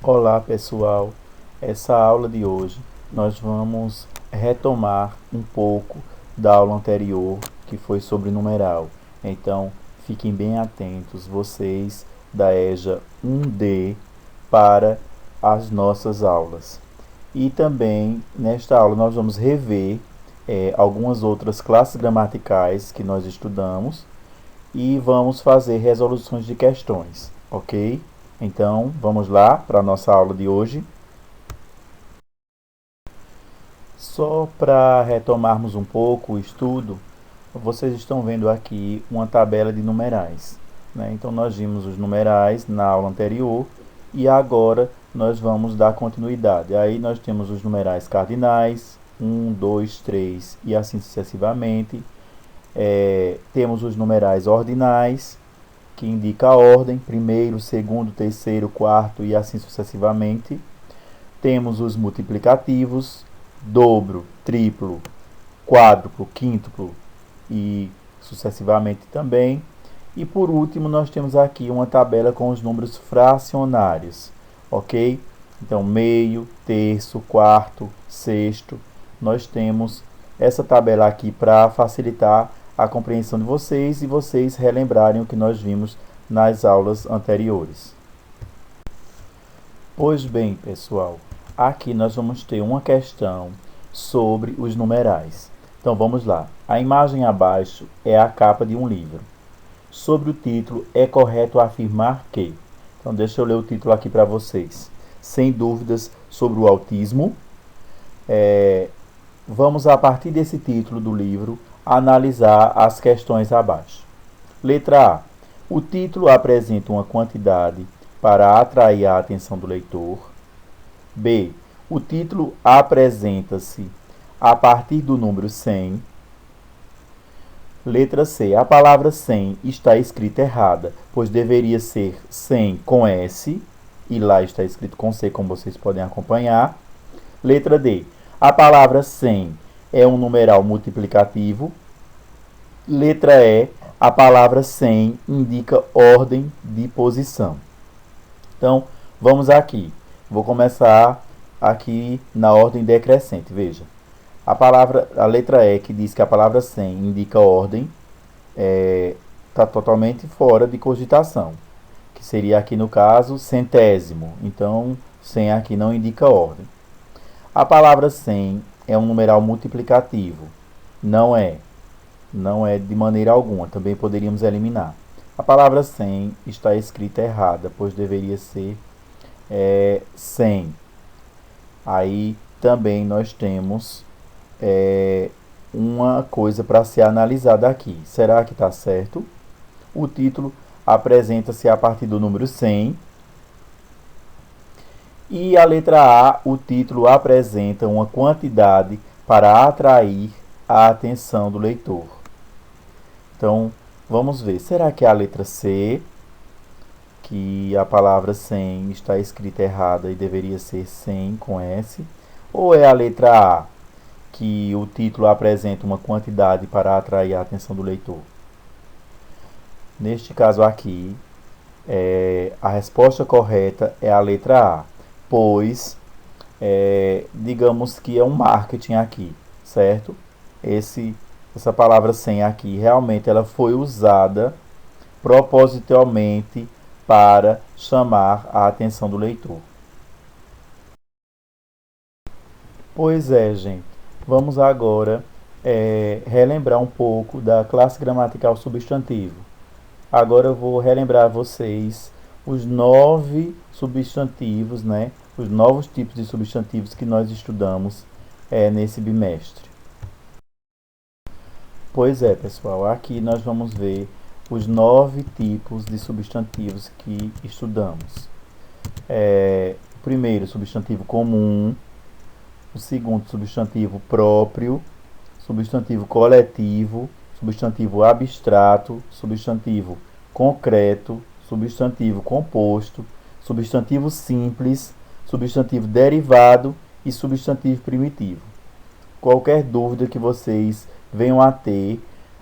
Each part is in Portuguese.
Olá pessoal, essa aula de hoje nós vamos retomar um pouco da aula anterior que foi sobre numeral. Então fiquem bem atentos vocês da EJA 1D para as nossas aulas. E também nesta aula nós vamos rever algumas outras classes gramaticais que nós estudamos e vamos fazer resoluções de questões, ok? Então, vamos lá para a nossa aula de hoje. Só para retomarmos um pouco o estudo, vocês estão vendo aqui uma tabela de numerais, né? Então, nós vimos os numerais na aula anterior e agora nós vamos dar continuidade. Aí nós temos os numerais cardinais, 1, 2, 3 e assim sucessivamente. Temos os numerais ordinais, que indica a ordem, primeiro, segundo, terceiro, quarto e assim sucessivamente. Temos os multiplicativos, dobro, triplo, quádruplo, quíntuplo e sucessivamente também. E por último, nós temos aqui uma tabela com os números fracionários, ok? Então, meio, terço, quarto, sexto. Nós temos essa tabela aqui para facilitar a compreensão de vocês e vocês relembrarem o que nós vimos nas aulas anteriores. Pois bem, pessoal, aqui nós vamos ter uma questão sobre os numerais. Então vamos lá. A imagem abaixo é a capa de um livro. Sobre o título, é correto afirmar que... Então deixa eu ler o título aqui para vocês. Sem dúvidas sobre o autismo. Vamos, a partir desse título do livro, analisar as questões abaixo. Letra A. O título apresenta uma quantidade para atrair a atenção do leitor. B. O título apresenta-se a partir do número 100. Letra C. A palavra 100 está escrita errada, pois deveria ser 100 com S, e lá está escrito com C, como vocês podem acompanhar. Letra D. A palavra 100 é um numeral multiplicativo. Letra E. A palavra 100 indica ordem de posição. Então, vamos aqui. Vou começar aqui na ordem decrescente. Veja. A letra E, que diz que a palavra 100 indica ordem, está totalmente fora de cogitação. Que seria aqui no caso centésimo. Então, 100 aqui não indica ordem. A palavra 100 é um numeral multiplicativo. Não é de maneira alguma. Também poderíamos eliminar. A palavra 100 está escrita errada, pois deveria ser 100. Aí também nós temos uma coisa para ser analisada aqui. Será que está certo? O título apresenta-se a partir do número 100. E a letra A, o título apresenta uma quantidade para atrair a atenção do leitor. Então, vamos ver. Será que é a letra C, que a palavra 100 está escrita errada e deveria ser 100 com S? Ou é a letra A, que o título apresenta uma quantidade para atrair a atenção do leitor? Neste caso aqui, a resposta correta é a letra A, pois digamos que é um marketing aqui, certo? Essa palavra 100 aqui, realmente ela foi usada propositalmente para chamar a atenção do leitor. Pois é, gente. Vamos agora relembrar um pouco da classe gramatical substantivo. Agora eu vou relembrar a vocês os 9 substantivos, né? Os novos tipos de substantivos que nós estudamos nesse bimestre. Pois é, pessoal, aqui nós vamos ver os 9 tipos de substantivos que estudamos. O primeiro, substantivo comum. O segundo, substantivo próprio. Substantivo coletivo. Substantivo abstrato. Substantivo concreto. Substantivo composto. Substantivo simples. Substantivo derivado e substantivo primitivo. Qualquer dúvida que vocês venham a ter,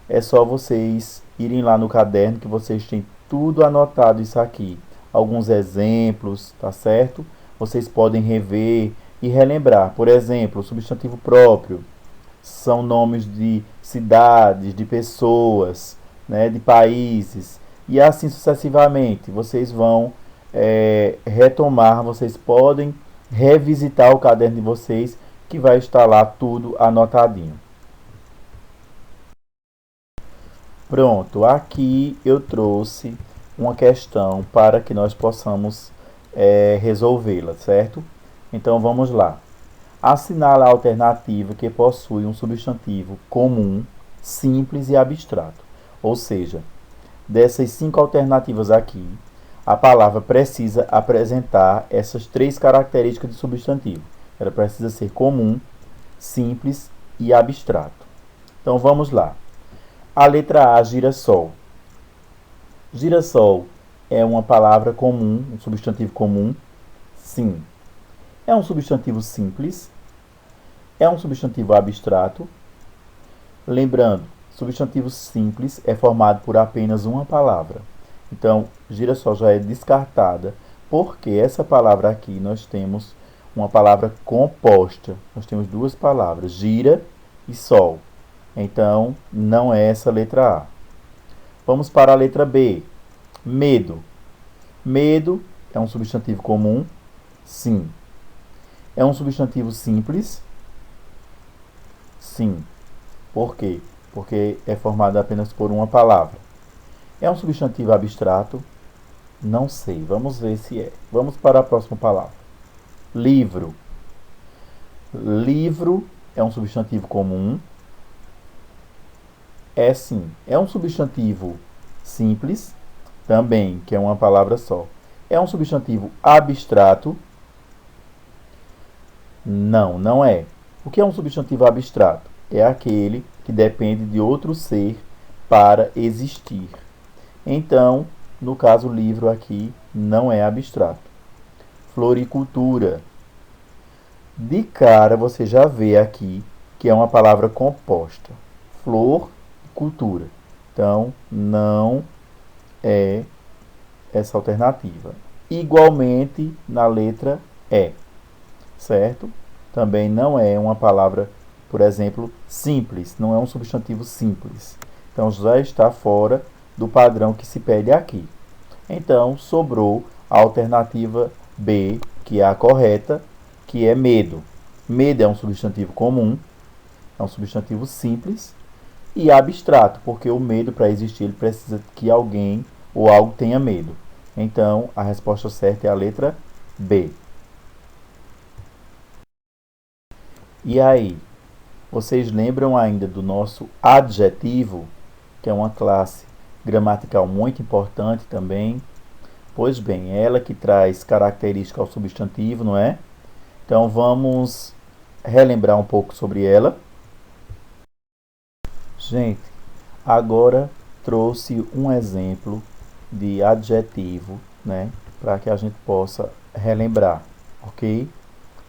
é só vocês irem lá no caderno que vocês têm tudo anotado isso aqui. Alguns exemplos, tá certo? vocês podem rever e relembrar. Por exemplo, o substantivo próprio são nomes de cidades, de pessoas, né, de países, e assim sucessivamente. Vocês vão retomar, vocês podem revisitar o caderno de vocês, que vai estar lá tudo anotadinho. Pronto, aqui eu trouxe uma questão para que nós possamos resolvê-la, certo? Então vamos lá. Assinala a alternativa que possui um substantivo comum, simples e abstrato. Ou seja, dessas 5 alternativas aqui, a palavra precisa apresentar essas 3 características de substantivo. Ela precisa ser comum, simples e abstrato. Então vamos lá. A letra A, girassol. Girassol é uma palavra comum, um substantivo comum? Sim. É um substantivo simples? É um substantivo abstrato? Lembrando, substantivo simples é formado por apenas uma palavra. Então, girassol já é descartada, porque essa palavra aqui nós temos uma palavra composta. Nós temos 2 palavras, gira e sol. Então, não é essa a letra A. Vamos para a letra B. Medo. Medo é um substantivo comum? Sim. É um substantivo simples? Sim. Por quê? Porque é formado apenas por uma palavra. É um substantivo abstrato? Não sei. Vamos ver se é. Vamos para a próxima palavra. Livro. Livro é um substantivo comum? É sim. É um substantivo simples? Também, que é uma palavra só. É um substantivo abstrato? Não, não é. O que é um substantivo abstrato? É aquele que depende de outro ser para existir. Então, no caso, o livro aqui não é abstrato. Floricultura. De cara, você já vê aqui que é uma palavra composta. Flor e cultura. Então, não é essa alternativa. Igualmente, na letra E, certo? Também não é uma palavra, por exemplo, simples. Não é um substantivo simples. Então, já está fora do padrão que se pede aqui. Então, sobrou a alternativa B, que é a correta, que é medo. Medo é um substantivo comum, é um substantivo simples e abstrato, porque o medo, para existir, ele precisa que alguém ou algo tenha medo. Então, a resposta certa é a letra B. E aí, vocês lembram ainda do nosso adjetivo, que é uma classe gramatical muito importante também? Pois bem, é ela que traz característica ao substantivo, não é? Então vamos relembrar um pouco sobre ela. Gente, agora trouxe um exemplo de adjetivo, né, para que a gente possa relembrar, ok?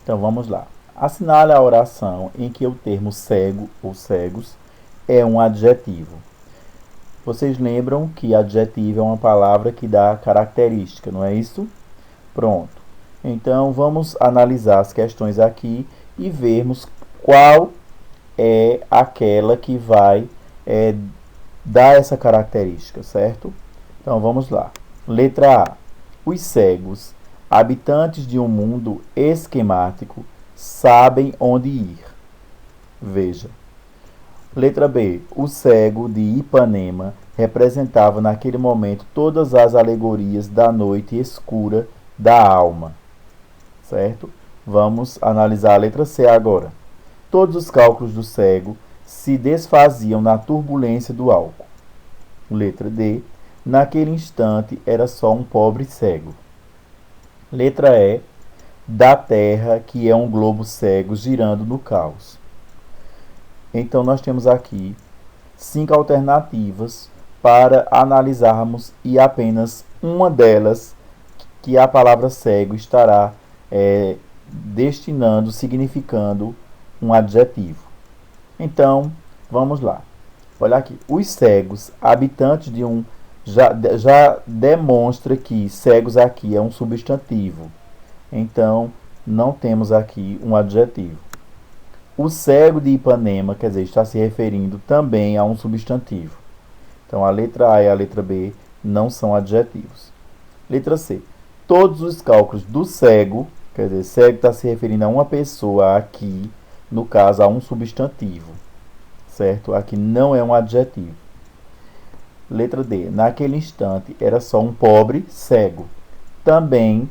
Então vamos lá. Assinale a oração em que o termo cego ou cegos é um adjetivo. Vocês lembram que adjetivo é uma palavra que dá característica, não é isso? Pronto. Então vamos analisar as questões aqui e vermos qual é aquela que vai dar essa característica, certo? Então vamos lá. Letra A. Os cegos, habitantes de um mundo esquemático, sabem onde ir. Veja. Letra B. O cego de Ipanema representava naquele momento todas as alegorias da noite escura da alma. Certo? Vamos analisar a letra C agora. Todos os cálculos do cego se desfaziam na turbulência do álcool. Letra D. Naquele instante era só um pobre cego. Letra E. Da Terra, que é um globo cego girando no caos. Então, nós temos aqui 5 alternativas para analisarmos e apenas uma delas que a palavra cego estará destinando, significando um adjetivo. Então, vamos lá. Olha aqui. Os cegos, habitantes de um... Já demonstra que cegos aqui é um substantivo. Então, não temos aqui um adjetivo. O cego de Ipanema, quer dizer, está se referindo também a um substantivo. Então, a letra A e a letra B não são adjetivos. Letra C. Todos os cálculos do cego, quer dizer, cego está se referindo a uma pessoa aqui, no caso, a um substantivo. Certo? Aqui não é um adjetivo. Letra D. Naquele instante era só um pobre cego. Também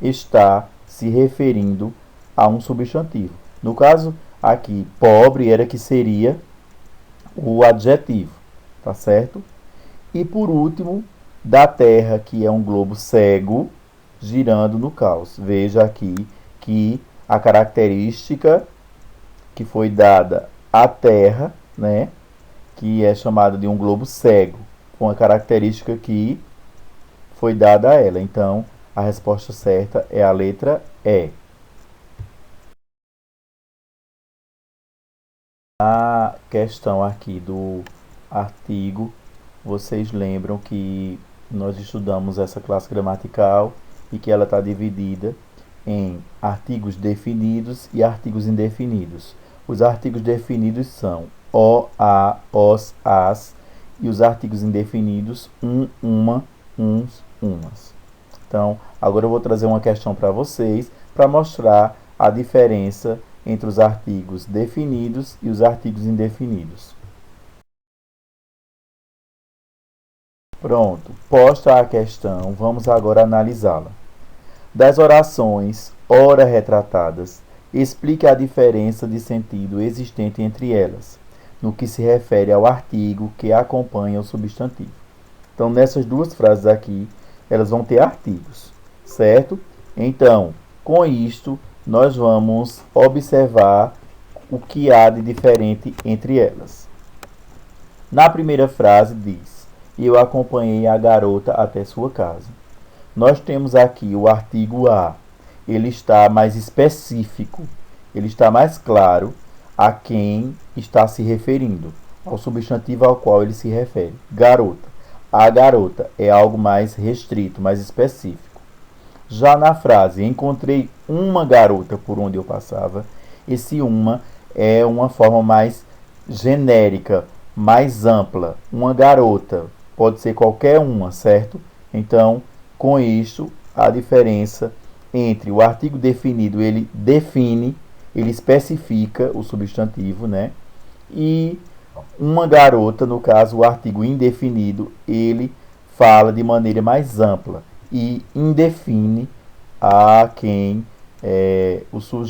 está se referindo a um substantivo. No caso, aqui, pobre era que seria o adjetivo. Tá certo? E por último, da Terra, que é um globo cego, girando no caos. Veja aqui que a característica que foi dada à Terra, né, que é chamada de um globo cego, com a característica que foi dada a ela. Então, a resposta certa é a letra E. A questão aqui do artigo, vocês lembram que nós estudamos essa classe gramatical e que ela está dividida em artigos definidos e artigos indefinidos. Os artigos definidos são o, a, os, as, e os artigos indefinidos uma, uns, umas. Então, agora eu vou trazer uma questão para vocês para mostrar a diferença entre os artigos definidos e os artigos indefinidos. Pronto, posta a questão, vamos agora analisá-la. Das orações ora retratadas, explique a diferença de sentido existente entre elas, no que se refere ao artigo que acompanha o substantivo. Então, nessas duas frases aqui, elas vão ter artigos, certo? Então, com isto, nós vamos observar o que há de diferente entre elas. Na primeira frase diz: eu acompanhei a garota até sua casa. Nós temos aqui o artigo a. Ele está mais específico, ele está mais claro a quem está se referindo, ao substantivo ao qual ele se refere. Garota. A garota é algo mais restrito, mais específico. Já na frase, encontrei uma garota por onde eu passava, esse uma é uma forma mais genérica, mais ampla. Uma garota pode ser qualquer uma, certo? Então, com isso, a diferença entre o artigo definido, ele define, ele especifica o substantivo, né? E uma garota, no caso, o artigo indefinido, ele fala de maneira mais ampla e indefine a quem o sujeito